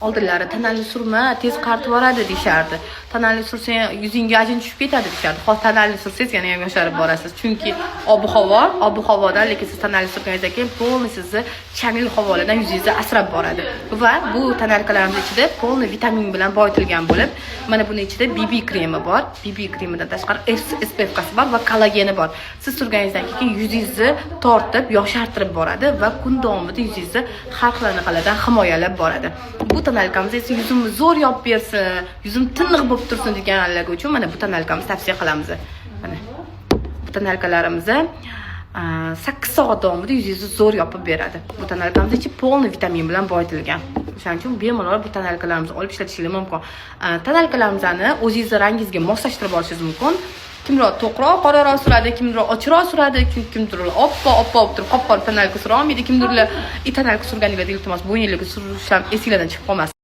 Oldinlari tanali surma tez qaritib yuboradi deyishardi. Tanali sursang yuzingga ajin tushib ketadi deyishardi. Hozir tanali sursangiz yana ham yosharib borasiz. Chunki ob-havodan lekin siz tanali surganingizdan keyin polni sizni chanil havolardan yuzingizni asrab boradi. Va bu tanalkalarimiz ichida polni vitamin bilan boyitilgan bo'lib, mana buning ichida BB kremi bor. BB kremidan tashqari SPF-kasi bor va kollageni bor. Siz surganingizdan keyin yuzingizni tortib, yoshartirib boradi va kun davomida yuzingizni har xil anaqalardan himoyalab boradi. Bu tanalkamiz esa yuzimni zo'r yopib bersin, yuzim tiniq bo'lib tursin deganlar uchun mana bu tanalkamizni tavsiya qilamiz. Mana bu tanalkalarimizni 8 soat davomida yuzingizni zo'r yopib beradi. Bu tanalkamiz ichi polni vitamin bilan boyitilgan. O'shaning uchun bemalol bu tanalkalarimizni olib ishlatishingiz mumkin. Tanalkalarimizni o'zingizning rangingizga moslashtirib olishingiz mumkin. Kimdir to'qroq qoraroq suradi, kimdir ochiqroq suradi, kimdir oppoq turib qop-qora tanalka sura olmaydi, kimdirlar tanalka surganingizda iltimos bo'yinlarga surish ham esingizdan chiqib qolmasin.